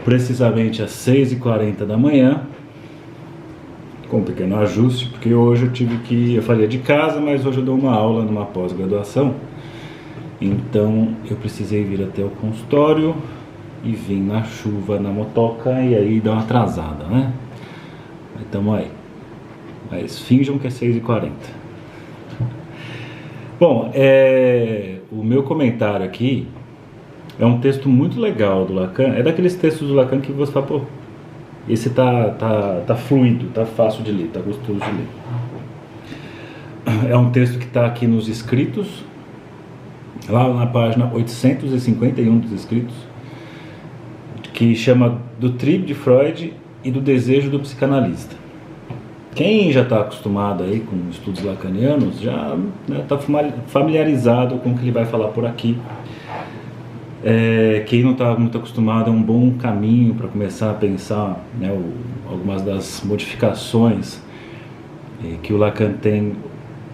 precisamente às 6h40 da manhã, com um pequeno ajuste, porque hoje eu faria de casa, mas hoje eu dou uma aula numa pós-graduação, então eu precisei vir até o consultório e vim na chuva, na motoca, e aí dá uma atrasada, né? Então aí, mas finjam que é 6h40. Bom, o meu comentário aqui é um texto muito legal do Lacan. É daqueles textos do Lacan que você fala, pô, esse tá fluido, tá fácil de ler, tá gostoso de ler. É um texto que está aqui nos escritos, lá na página 851 dos escritos, que chama do Trieb de Freud e do desejo do psicanalista. Quem já está acostumado aí com estudos lacanianos já está familiarizado com o que ele vai falar por aqui. Quem não está muito acostumado, é um bom caminho para começar a pensar, né, algumas das modificações que o Lacan tem,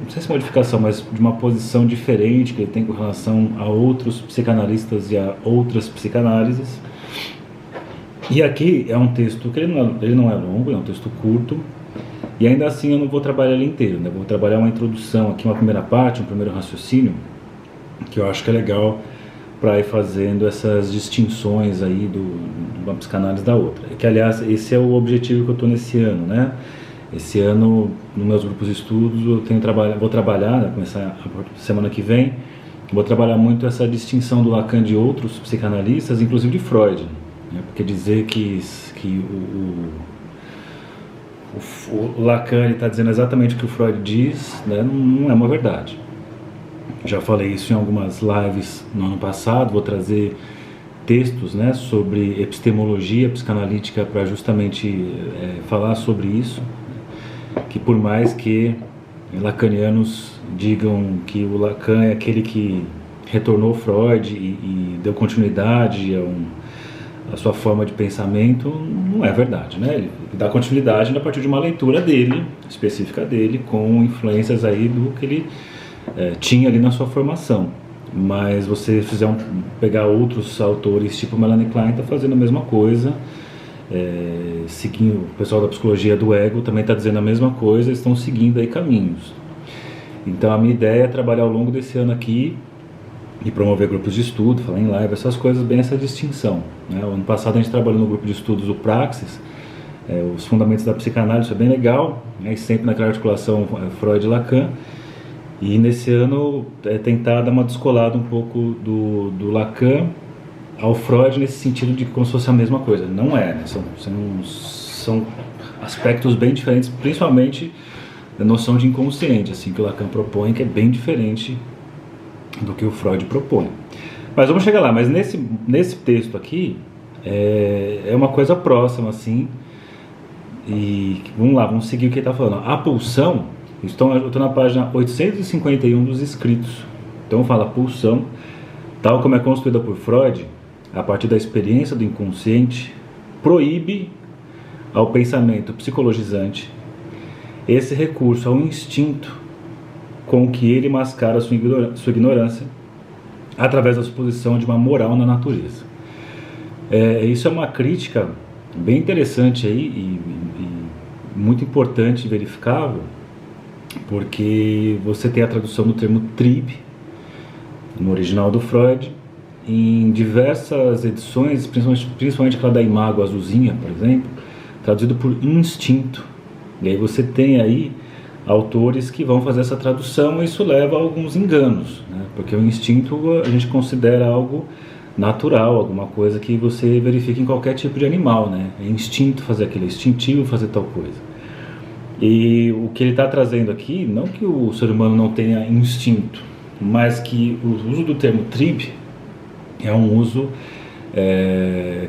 não sei se modificação, mas de uma posição diferente que ele tem com relação a outros psicanalistas e a outras psicanálises. E aqui é um texto que ele não é longo, é um texto curto, e ainda assim eu não vou trabalhar ele inteiro, né? Vou trabalhar uma introdução aqui, uma primeira parte, um primeiro raciocínio, que eu acho que é legal para ir fazendo essas distinções aí de uma psicanálise da outra. Que, aliás, esse é o objetivo que eu estou nesse ano, né? Esse ano, nos meus grupos de estudos, vou trabalhar, né, começar a semana que vem, vou trabalhar muito essa distinção do Lacan de outros psicanalistas, inclusive de Freud, né? Porque dizer que o Lacan está dizendo exatamente o que o Freud diz, né, não é uma verdade. Já falei isso em algumas lives no ano passado. Vou trazer textos, né, sobre epistemologia psicanalítica para justamente falar sobre isso, que por mais que lacanianos digam que o Lacan é aquele que retornou Freud e deu continuidade a sua forma de pensamento, não é verdade, né? Ele dá continuidade a partir de uma leitura dele, específica dele, com influências aí do que ele tinha ali na sua formação. Mas você pegar outros autores, tipo Melanie Klein, está fazendo a mesma coisa, seguindo, o pessoal da psicologia do ego também está dizendo a mesma coisa, estão seguindo aí caminhos. Então a minha ideia é trabalhar ao longo desse ano aqui e promover grupos de estudo, falar em live, essas coisas, bem essa distinção, né? O ano passado a gente trabalhou no grupo de estudos do Praxis, os fundamentos da psicanálise, isso é bem legal, né? E sempre naquela articulação Freud e Lacan. E nesse ano tentar dar uma descolada um pouco do Lacan ao Freud, nesse sentido de como se fosse a mesma coisa. Não é, né? São aspectos bem diferentes, principalmente a noção de inconsciente, assim, que o Lacan propõe, que é bem diferente do que o Freud propõe. Mas vamos chegar lá. Mas nesse texto aqui é uma coisa próxima, assim, e vamos lá, vamos seguir o que ele está falando. A pulsão, eu estou na página 851 dos escritos. Então fala: a pulsão, tal como é construída por Freud, a partir da experiência do inconsciente, proíbe ao pensamento psicologizante esse recurso ao instinto com que ele mascara sua ignorância através da suposição de uma moral na natureza. Isso é uma crítica bem interessante aí e muito importante e verificável, porque você tem a tradução do termo Trieb no original do Freud, em diversas edições, principalmente aquela da Imago azulzinha, por exemplo, traduzido por instinto. E aí você tem aí autores que vão fazer essa tradução, e isso leva a alguns enganos, né? Porque o instinto a gente considera algo natural, alguma coisa que você verifica em qualquer tipo de animal, né? É instinto fazer aquilo, é instintivo fazer tal coisa. E o que ele está trazendo aqui, não que o ser humano não tenha instinto, mas que o uso do termo Trieb é um uso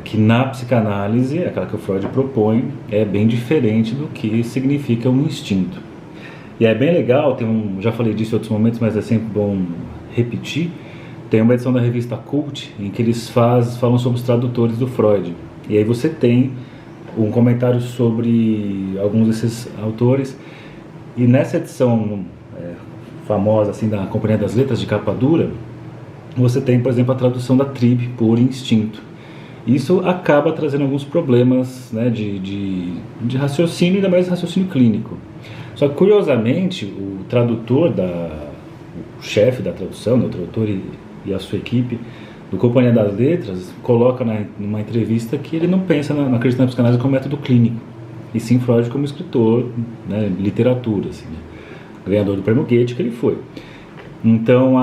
que na psicanálise, aquela que o Freud propõe, é bem diferente do que significa um instinto. E é bem legal, já falei disso em outros momentos, mas é sempre bom repetir. Tem uma edição da revista Cult em que eles falam sobre os tradutores do Freud. E aí você tem um comentário sobre alguns desses autores. E nessa edição famosa assim, da Companhia das Letras, de capa dura, você tem, por exemplo, a tradução da Trieb por instinto. Isso acaba trazendo alguns problemas, né, de raciocínio, ainda mais raciocínio clínico. Só que, curiosamente, o tradutor, o chefe da tradução, né, o tradutor e a sua equipe do Companhia das Letras, coloca numa entrevista que ele não pensa na acredita na psicanálise como método clínico, e sim Freud como escritor, né, literatura, assim, né, ganhador do prêmio Goethe que ele foi. Então,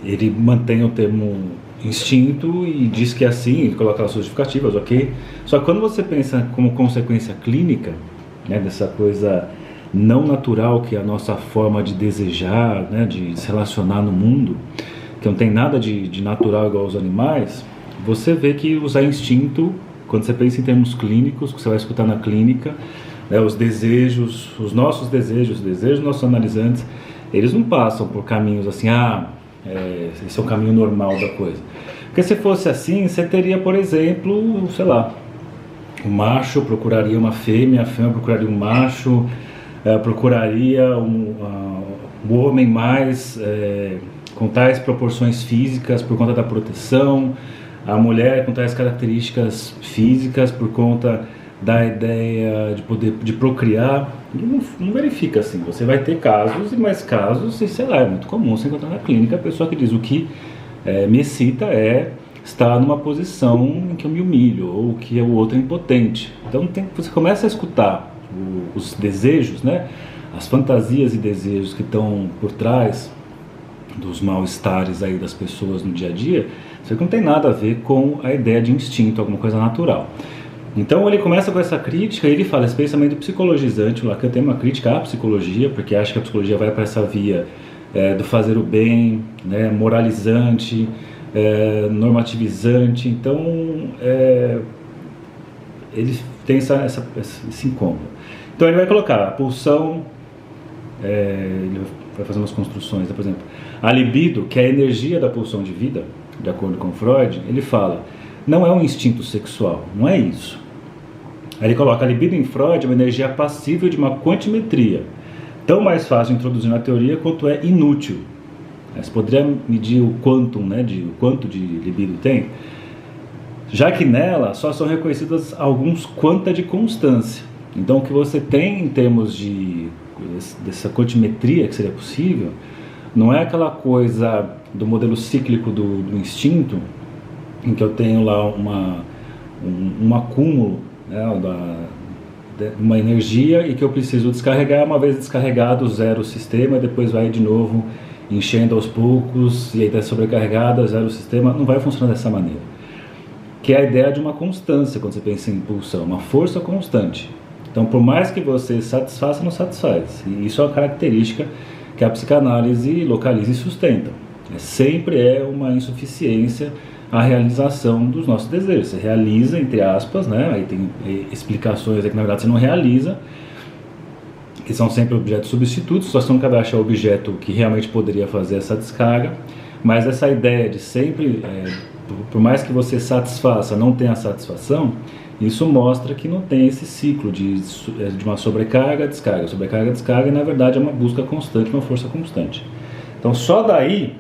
ele mantém o termo instinto e diz que é assim, ele coloca as suas justificativas, ok? Só que quando você pensa como consequência clínica, né, dessa coisa não natural que é a nossa forma de desejar, né, de se relacionar no mundo, que não tem nada de natural igual aos animais, você vê que usar instinto, quando você pensa em termos clínicos, que você vai escutar na clínica, né, os desejos, os desejos dos nossos analisantes, eles não passam por caminhos assim, esse é o caminho normal da coisa. Porque se fosse assim, você teria, por exemplo, sei lá, o macho procuraria uma fêmea, a fêmea procuraria um macho, procuraria o homem mais com tais proporções físicas por conta da proteção, a mulher com tais características físicas por conta da ideia de poder de procriar. Não verifica assim. Você vai ter casos e mais casos, e sei lá, é muito comum você encontrar na clínica a pessoa que diz o que me excita é estar numa posição em que eu me humilho ou que o outro é impotente. Então você começa a escutar os desejos, né, as fantasias e desejos que estão por trás dos mal-estares aí das pessoas no dia a dia. Isso não tem nada a ver com a ideia de instinto, alguma coisa natural. Então ele começa com essa crítica e ele fala esse pensamento psicologizante. O Lacan tem uma crítica à psicologia, porque acha que a psicologia vai para essa via do fazer o bem, né, moralizante, normativizante. Então ele tem esse incômodo. Então ele vai colocar a pulsão, ele vai fazer umas construções, por exemplo, a libido, que é a energia da pulsão de vida, de acordo com Freud, ele fala, não é um instinto sexual, não é isso. Aí ele coloca a libido em Freud é uma energia passível de uma quantimetria, tão mais fácil de introduzir na teoria quanto é inútil. Você poderia medir o quantum, né, o quanto de libido tem, já que nela só são reconhecidas alguns quanta de constância. Então o que você tem em termos dessa quantimetria que seria possível, não é aquela coisa do modelo cíclico do instinto, em que eu tenho lá um acúmulo, né, uma energia e que eu preciso descarregar. Uma vez descarregado, zero o sistema, e depois vai de novo enchendo aos poucos, e aí está sobrecarregada, zero o sistema. Não vai funcionar dessa maneira. Que é a ideia de uma constância, quando você pensa em impulsão, uma força constante. Então, por mais que você satisfaça, não satisfaz. E isso é uma característica que a psicanálise localiza e sustenta. Sempre é uma insuficiência a realização dos nossos desejos. Você realiza, entre aspas, né? Aí tem explicações aí que na verdade você não realiza, que são sempre objetos substitutos, só você nunca vai achar o objeto que realmente poderia fazer essa descarga. Mas essa ideia de sempre, por mais que você satisfaça, não tenha satisfação, isso mostra que não tem esse ciclo de uma sobrecarga, descarga, e na verdade é uma busca constante, uma força constante. Então só daí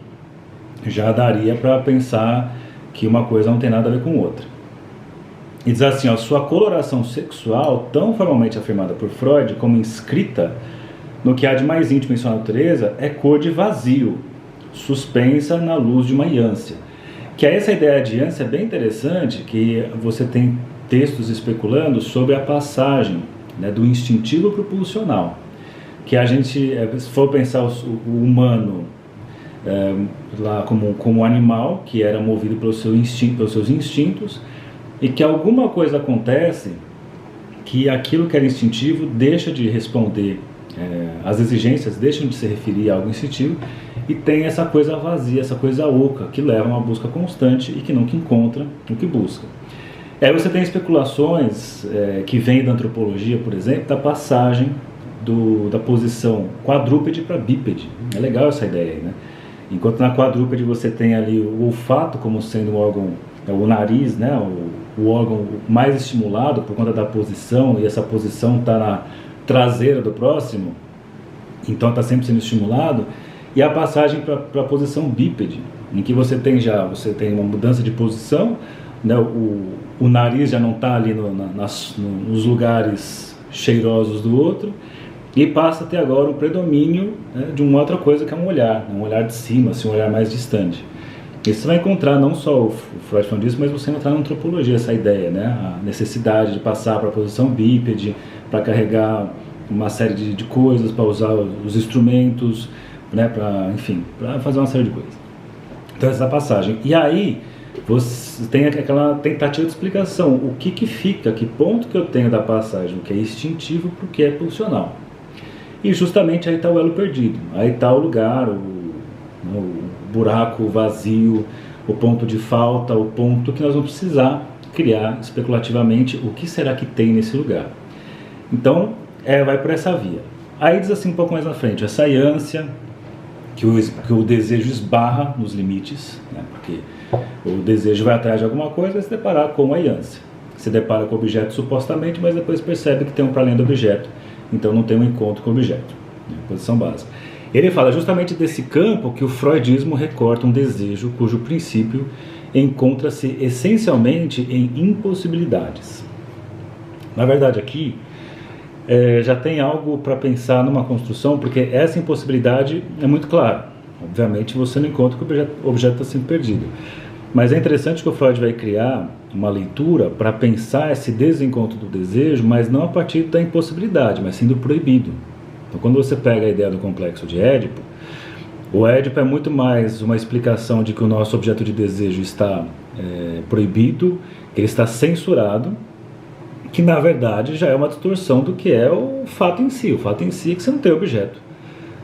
já daria para pensar que uma coisa não tem nada a ver com outra. E diz assim, sua coloração sexual, tão formalmente afirmada por Freud como inscrita no que há de mais íntimo em sua natureza, é cor de vazio, suspensa na luz de uma ânsia. Que essa ideia de ânsia é bem interessante, que você tem textos especulando sobre a passagem, né, do instintivo para o pulsional. Que a gente, se for pensar o humano lá como animal, que era movido pelos seus instintos, e que alguma coisa acontece que aquilo que era instintivo deixa de responder, as exigências deixam de se referir a algo instintivo, e tem essa coisa vazia, essa coisa oca, que leva a uma busca constante e que nunca encontra o que busca. Aí você tem especulações que vêm da antropologia, por exemplo, da passagem da posição quadrúpede para bípede. É legal essa ideia aí, né? Enquanto na quadrúpede você tem ali o olfato como sendo um órgão, o nariz, né, o órgão mais estimulado por conta da posição, e essa posição está na traseira do próximo, então está sempre sendo estimulado. E a passagem para a posição bípede, em que você tem uma mudança de posição, né, o nariz já não está ali nos lugares cheirosos do outro, e passa a ter agora o predomínio, né, de uma outra coisa que é um olhar de cima, assim, um olhar mais distante. E você vai encontrar não só o Freud falando disso, mas você vai encontrar na antropologia essa ideia, né, a necessidade de passar para a posição bípede, para carregar uma série de coisas, para usar os instrumentos, né, para fazer uma série de coisas. Então essa passagem. E aí você tem aquela tentativa de explicação, o que fica, que ponto que eu tenho da passagem, o que é instintivo para o que é pulsional. E justamente aí está o elo perdido, aí está o lugar, o buraco vazio, o ponto de falta, o ponto que nós vamos precisar criar especulativamente o que será que tem nesse lugar. Então, vai por essa via. Aí diz assim um pouco mais na frente, essa ânsia, que o desejo esbarra nos limites, né, porque o desejo vai atrás de alguma coisa e vai se deparar com a ânsia. Se depara com o objeto supostamente, mas depois percebe que tem um para além do objeto, então não tem um encontro com o objeto, né, posição básica. Ele fala justamente desse campo que o freudismo recorta um desejo cujo princípio encontra-se essencialmente em impossibilidades. Na verdade aqui já tem algo para pensar numa construção, porque essa impossibilidade é muito clara. Obviamente você não encontra que o objeto está sendo perdido. Mas é interessante que o Freud vai criar uma leitura para pensar esse desencontro do desejo, mas não a partir da impossibilidade, mas sim do proibido. Então quando você pega a ideia do complexo de Édipo, o Édipo é muito mais uma explicação de que o nosso objeto de desejo está proibido, que ele está censurado, que na verdade já é uma distorção do que é o fato em si. O fato em si é que você não tem objeto.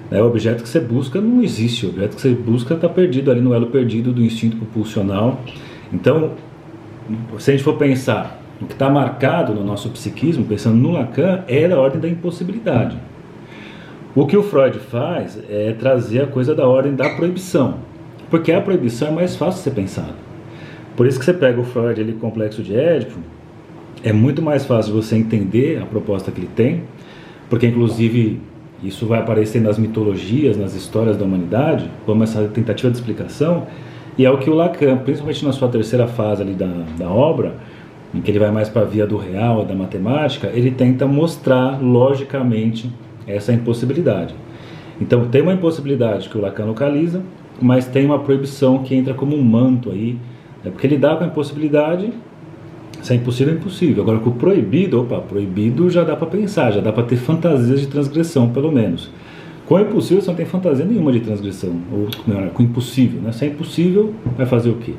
O objeto que você busca não existe, o objeto que você busca está perdido ali no elo perdido do instinto pulsional. Então, se a gente for pensar no que está marcado no nosso psiquismo, pensando no Lacan, é a ordem da impossibilidade. O que o Freud faz é trazer a coisa da ordem da proibição, porque a proibição é mais fácil de ser pensada. Por isso que você pega o Freud ali, complexo de Édipo, é muito mais fácil você entender a proposta que ele tem, porque inclusive isso vai aparecer nas mitologias, nas histórias da humanidade, como essa tentativa de explicação, e é o que o Lacan, principalmente na sua terceira fase ali da obra, em que ele vai mais para a via do real, da matemática, ele tenta mostrar logicamente essa impossibilidade. Então tem uma impossibilidade que o Lacan localiza, mas tem uma proibição que entra como um manto aí, porque ele dá com a impossibilidade. Se é impossível, é impossível. Agora com o proibido, proibido já dá para pensar, já dá para ter fantasias de transgressão, pelo menos. Com o impossível você não tem fantasia nenhuma de transgressão, ou melhor, com o impossível, né? Se é impossível, vai fazer o quê?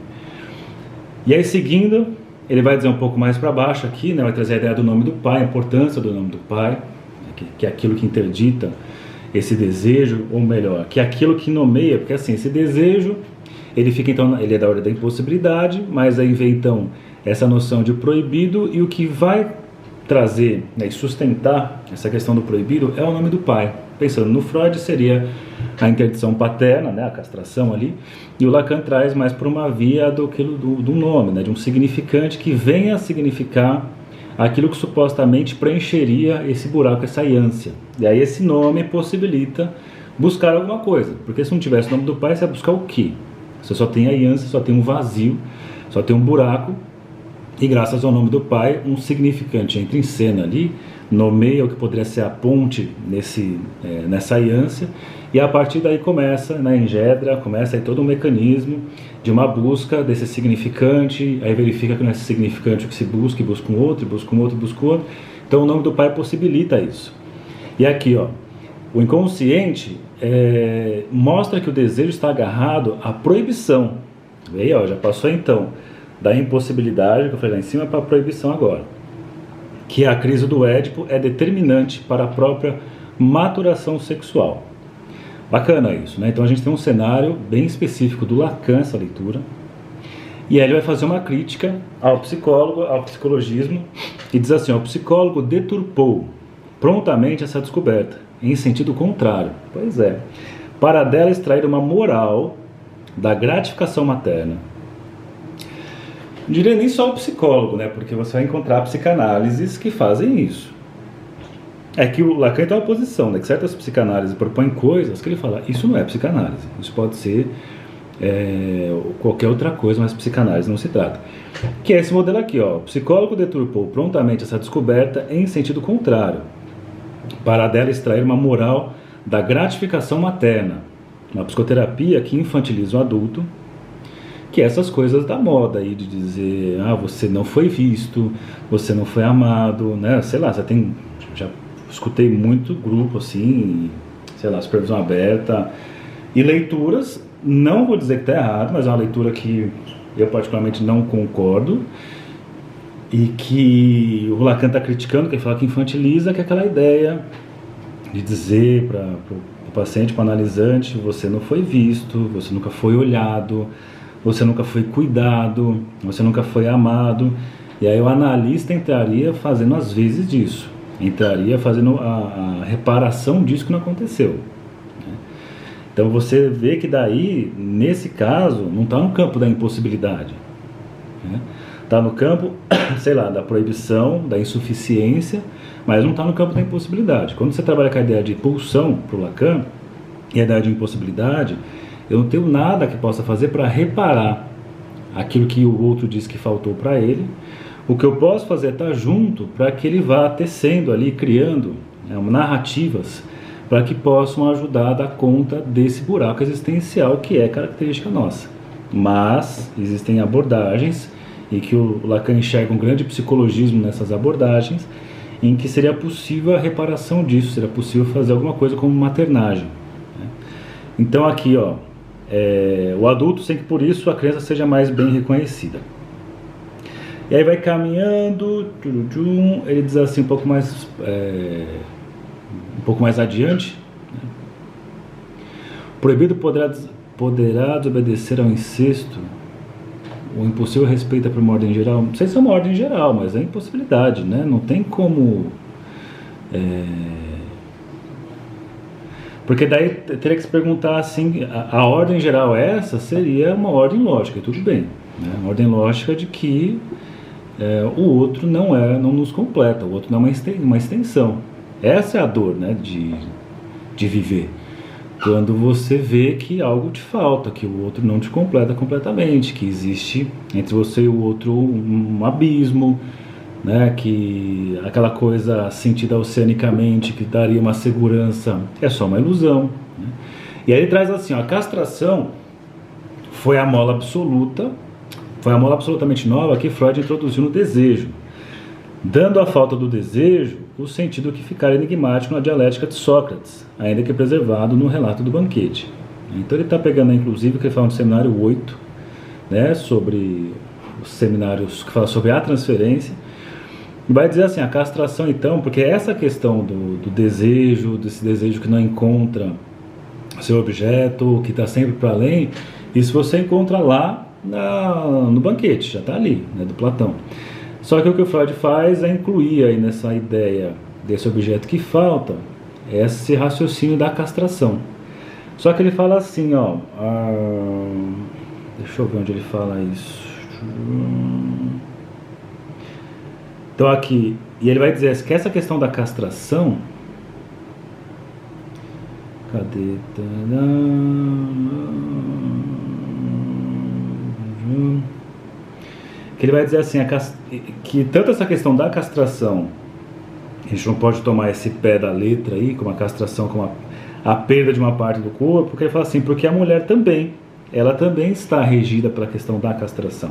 E aí seguindo, ele vai dizer um pouco mais para baixo aqui, né? Vai trazer a ideia do nome do pai, a importância do nome do pai, que é aquilo que interdita esse desejo, ou melhor, que é aquilo que nomeia, porque assim, esse desejo, ele fica então, ele é da ordem da impossibilidade, mas aí vem então essa noção de proibido, e o que vai trazer, né, e sustentar essa questão do proibido é o nome do pai. Pensando no Freud, seria a interdição paterna, né, a castração ali, e o Lacan traz mais para uma via do nome, né, de um significante que venha a significar aquilo que supostamente preencheria esse buraco, essa ânsia. E aí esse nome possibilita buscar alguma coisa, porque se não tivesse o nome do pai, você vai buscar o quê? Você só tem a ânsia, só tem um vazio, só tem um buraco, e graças ao nome do pai, um significante entra em cena ali, nomeia o que poderia ser a ponte nessa ânsia, e a partir daí começa, né, engendra, começa aí todo um mecanismo de uma busca desse significante, aí verifica que não é esse significante o que se busca, e busca um outro, e busca um outro, e busca um outro. Então o nome do pai possibilita isso. E aqui, o inconsciente mostra que o desejo está agarrado à proibição. E aí, já passou então da impossibilidade, que eu falei lá em cima, para a proibição agora. Que a crise do Édipo é determinante para a própria maturação sexual. Bacana isso, né? Então a gente tem um cenário bem específico do Lacan, essa leitura, e aí ele vai fazer uma crítica ao psicólogo, ao psicologismo, e diz assim: o psicólogo deturpou prontamente essa descoberta, em sentido contrário. Pois é, para dela extrair uma moral da gratificação materna. Não diria nem só o psicólogo, né? Porque você vai encontrar psicanálises que fazem isso. É que o Lacan tem uma posição, né? Que certas psicanálises propõem coisas que ele fala, isso não é psicanálise, isso pode ser qualquer outra coisa, mas psicanálise não se trata. Que é esse modelo aqui, ó. O psicólogo deturpou prontamente essa descoberta em sentido contrário, para dela extrair uma moral da gratificação materna, uma psicoterapia que infantiliza o adulto, que é essas coisas da moda aí de dizer, você não foi visto, você não foi amado, né? Sei lá, já escutei muito grupo assim, sei lá, supervisão aberta e leituras, não vou dizer que está errado, mas é uma leitura que eu particularmente não concordo e que o Lacan está criticando, que ele fala que infantiliza, que é aquela ideia de dizer para o paciente, para o analisante, você não foi visto, você nunca foi olhado, você nunca foi cuidado, você nunca foi amado. E aí o analista entraria fazendo às vezes disso, entraria fazendo a reparação disso que não aconteceu. Então você vê que daí, nesse caso, não está no campo da impossibilidade, está no campo, sei lá, da proibição, da insuficiência, mas não está no campo da impossibilidade. Quando você trabalha com a ideia de pulsão para o Lacan, e a ideia de impossibilidade, eu não tenho nada que possa fazer para reparar aquilo que o outro disse que faltou para ele. O que eu posso fazer é estar junto para que ele vá tecendo ali, criando narrativas para que possam ajudar a dar conta desse buraco existencial que é característica nossa. Mas existem abordagens, e que o Lacan enxerga um grande psicologismo nessas abordagens, em que seria possível a reparação disso, seria possível fazer alguma coisa como maternagem. Então aqui, ó, o adulto sem que por isso a criança seja mais bem reconhecida. E aí vai caminhando, ele diz assim um pouco mais adiante, proibido poderá desobedecer ao incesto, o impossível respeito por uma ordem geral. Não sei se é uma ordem geral, mas é impossibilidade, né? Não tem como... Porque daí teria que se perguntar assim, a ordem geral essa seria uma ordem lógica, e tudo bem, né? Uma ordem lógica de que o outro não nos completa, o outro não é uma extensão. Essa é a dor, né, de viver. Quando você vê que algo te falta, que o outro não te completa completamente, que existe entre você e o outro um abismo, né, que aquela coisa sentida oceanicamente, que daria uma segurança, é só uma ilusão, né? E aí ele traz assim, a castração foi a mola absolutamente nova que Freud introduziu no desejo, dando à falta do desejo o sentido que ficara enigmático na dialética de Sócrates, ainda que preservado no relato do banquete. Então ele está pegando, inclusive, o que ele fala no seminário 8, né, sobre os seminários que falam sobre a transferência, e vai dizer assim, a castração então, porque essa questão do desejo, desse desejo que não encontra seu objeto, que está sempre para além, isso você encontra lá no banquete, já está ali, né, do Platão. Só que o que o Freud faz é incluir aí nessa ideia desse objeto que falta, esse raciocínio da castração. Só que ele fala assim, ó, deixa eu ver onde ele fala isso. Então aqui, e ele vai dizer que essa questão da castração, cadê? Que ele vai dizer assim, que tanto essa questão da castração, a gente não pode tomar esse pé da letra aí, como a castração, como a perda de uma parte do corpo, porque ele fala assim, porque a mulher também, ela também está regida pela questão da castração,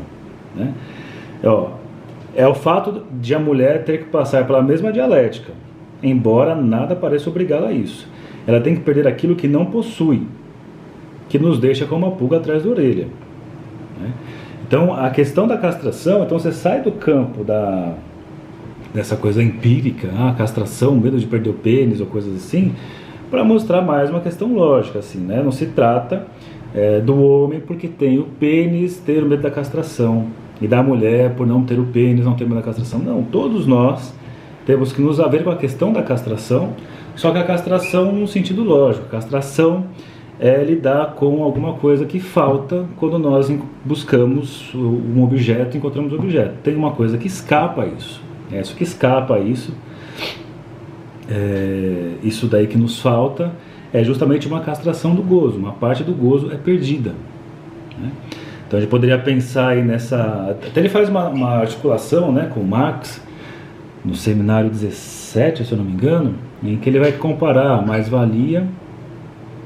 né? É o fato de a mulher ter que passar pela mesma dialética, embora nada pareça obrigá-la a isso. Ela tem que perder aquilo que não possui, que nos deixa com uma pulga atrás da orelha, né? Então, a questão da castração, então você sai do campo dessa coisa empírica, castração, medo de perder o pênis ou coisas assim, para mostrar mais uma questão lógica, assim, né? Não se trata do homem porque tem o pênis ter o medo da castração, e da mulher por não ter o pênis, não ter medo da castração. Não, todos nós temos que nos haver com a questão da castração, só que a castração no sentido lógico. A castração é lidar com alguma coisa que falta quando nós buscamos um objeto, encontramos o objeto. Tem uma coisa que escapa a isso. Isso que escapa a isso, isso daí que nos falta, é justamente uma castração do gozo. Uma parte do gozo é perdida, né? Então a gente poderia pensar aí nessa... Até ele faz uma articulação, né, com Marx, no seminário 17, se eu não me engano, em que ele vai comparar a mais-valia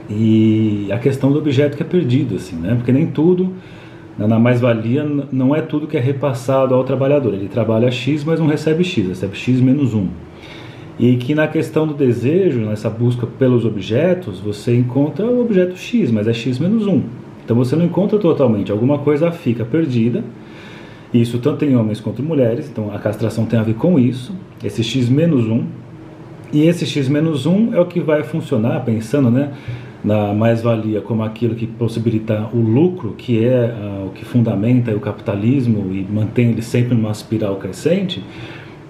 e a questão do objeto que é perdido, assim, né? Porque nem tudo, na mais-valia, não é tudo que é repassado ao trabalhador. Ele trabalha X, mas não recebe X, recebe X menos 1. E que na questão do desejo, nessa busca pelos objetos, você encontra o objeto X, mas é X menos 1. Então você não encontra totalmente, alguma coisa fica perdida, isso tanto em homens quanto em mulheres, então a castração tem a ver com isso, esse X menos 1, e esse X menos 1 é o que vai funcionar, pensando, né, na mais-valia como aquilo que possibilita o lucro, que é o que fundamenta o capitalismo e mantém ele sempre numa espiral crescente.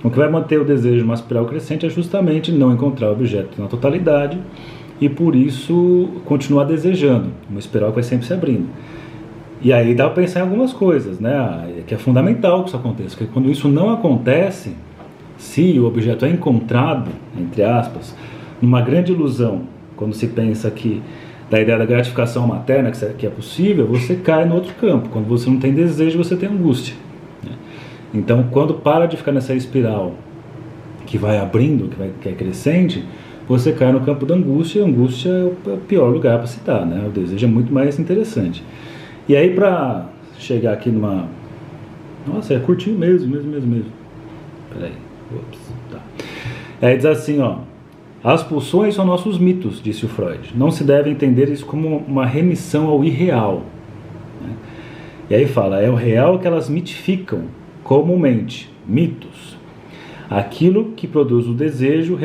O que vai manter o desejo numa espiral crescente é justamente não encontrar o objeto na totalidade, e por isso continuar desejando, uma espiral que vai sempre se abrindo. E aí dá para pensar em algumas coisas, né? Que é fundamental que isso aconteça, porque quando isso não acontece, se o objeto é encontrado, entre aspas, numa grande ilusão, quando se pensa que da ideia da gratificação materna, que é possível, você cai no outro campo. Quando você não tem desejo, você tem angústia, né? Então, quando para de ficar nessa espiral que vai abrindo, que é crescente, você cai no campo da angústia, e a angústia é o pior lugar para citar, né? O desejo é muito mais interessante. E aí, para chegar aqui numa... Nossa, é curtinho mesmo. Peraí, ops, tá. Aí diz assim, ó: as pulsões são nossos mitos, disse o Freud. Não se deve entender isso como uma remissão ao irreal, né? E aí fala, é o real que elas mitificam, comumente, mitos. Aquilo que produz o desejo,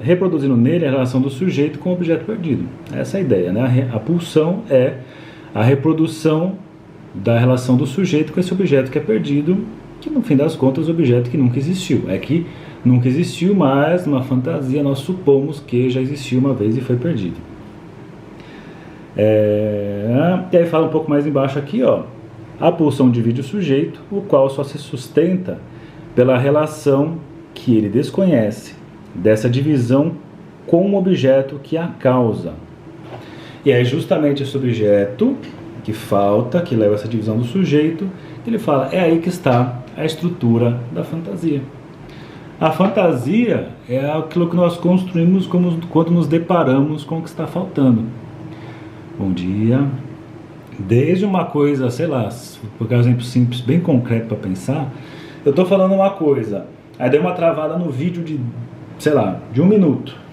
reproduzindo nele a relação do sujeito com o objeto perdido. Essa é a ideia, né? A pulsão é a reprodução da relação do sujeito com esse objeto que é perdido, que no fim das contas é um objeto que nunca existiu. É que nunca existiu, mas numa fantasia nós supomos que já existiu uma vez e foi perdido. E aí fala um pouco mais embaixo aqui, ó: a pulsão divide o sujeito, o qual só se sustenta pela relação que ele desconhece dessa divisão com o objeto que a causa. E é justamente esse objeto que falta, que leva essa divisão do sujeito, que ele fala, é aí que está a estrutura da fantasia. A fantasia é aquilo que nós construímos quando nos deparamos com o que está faltando. Bom dia. Desde uma coisa, sei lá, por um exemplo simples, bem concreto para pensar, eu estou falando uma coisa, aí deu uma travada no vídeo de, sei lá, de 1 minuto.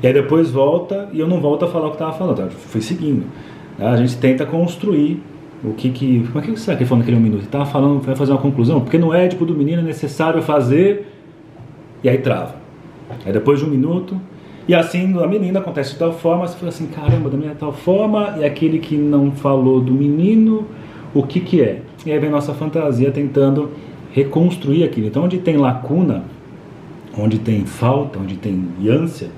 E aí depois volta e eu não volto a falar o que estava falando, eu fui seguindo. A gente tenta construir o que... Como é que será que ele falou naquele 1 minuto? Ele estava falando, vai fazer uma conclusão, porque no édipo do menino é necessário fazer... E aí trava. Aí depois de 1 minuto... E assim, a menina acontece de tal forma, você fala assim, caramba, da menina de tal forma, e aquele que não falou do menino, o que é? E aí vem nossa fantasia tentando reconstruir aquilo. Então, onde tem lacuna, onde tem falta, onde tem ânsia,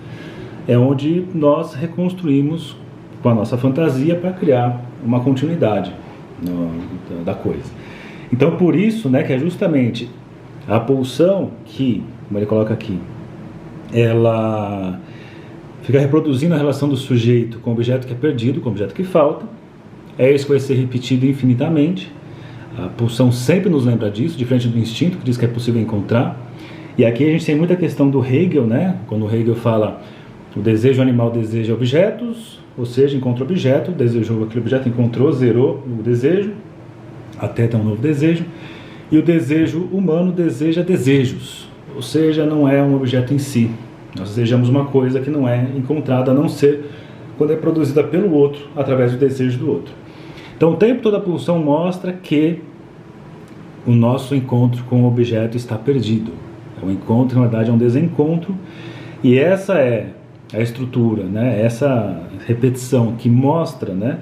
é onde nós reconstruímos com a nossa fantasia para criar uma continuidade da coisa. Então, por isso, né, que é justamente a pulsão que, como ele coloca aqui, ela fica reproduzindo a relação do sujeito com o objeto que é perdido, com o objeto que falta. É isso que vai ser repetido infinitamente. A pulsão sempre nos lembra disso, diferente do instinto, que diz que é possível encontrar. E aqui a gente tem muita questão do Hegel, né? Quando o Hegel fala o desejo animal deseja objetos, ou seja, encontra objeto, desejou aquele objeto, encontrou, zerou o desejo, até ter um novo desejo. E o desejo humano deseja desejos, ou seja, não é um objeto em si. Nós desejamos uma coisa que não é encontrada, a não ser quando é produzida pelo outro, através do desejo do outro. Então, o tempo todo a pulsão mostra que o nosso encontro com o objeto está perdido. O encontro, na verdade, é um desencontro, e essa é a estrutura, né? Essa repetição que mostra, né?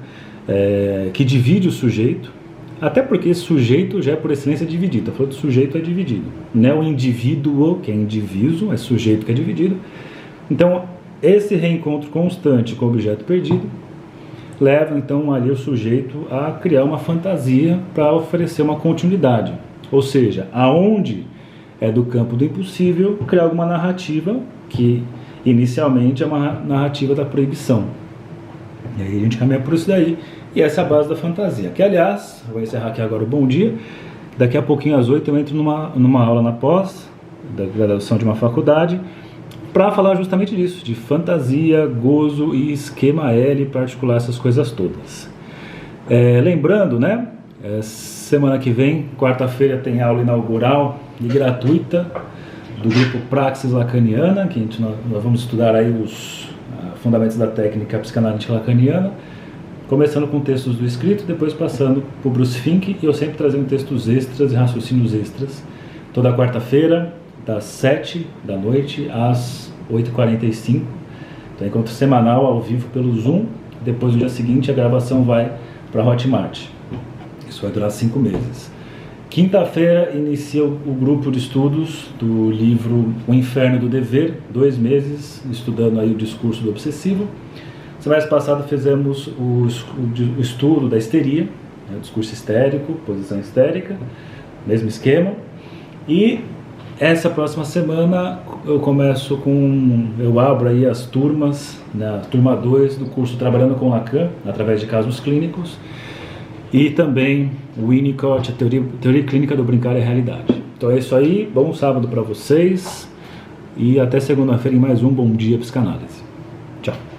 Que divide o sujeito, até porque esse sujeito já é por excelência dividido. A falando do sujeito é dividido, não é o indivíduo que é indiviso, é sujeito que é dividido. Então, esse reencontro constante com o objeto perdido leva então ali o sujeito a criar uma fantasia para oferecer uma continuidade, ou seja, aonde é do campo do impossível criar alguma narrativa que inicialmente é uma narrativa da proibição. E aí a gente caminha por isso daí, E essa é a base da fantasia, que aliás, vou encerrar aqui agora o bom dia. Daqui a pouquinho às 8 eu entro numa aula na pós, da graduação de uma faculdade, para falar justamente disso, de fantasia, gozo e esquema L, para articular essas coisas todas. Lembrando, né, semana que vem, quarta-feira, tem aula inaugural e gratuita do grupo Praxis Lacaniana, que nós vamos estudar aí os fundamentos da técnica psicanalítica lacaniana, começando com textos do escrito, depois passando para o Bruce Fink, e eu sempre trazendo textos extras e raciocínios extras, toda quarta-feira, das 7 da noite às 8h45, então encontro semanal ao vivo pelo Zoom. Depois no dia seguinte a gravação vai para a Hotmart, isso vai durar 5 meses. Quinta-feira inicia o grupo de estudos do livro O Inferno do Dever, 2 meses estudando aí o discurso do obsessivo. Semana passada fizemos o estudo da histeria, né, o discurso histérico, posição histérica, mesmo esquema. E essa próxima semana eu abro aí as turmas, né, a turma 2 do curso Trabalhando com Lacan, através de casos clínicos, e também o Winnicott, a teoria clínica do brincar e a realidade. Então é isso aí, bom sábado para vocês, e até segunda-feira em mais um Bom Dia Psicanálise. Tchau.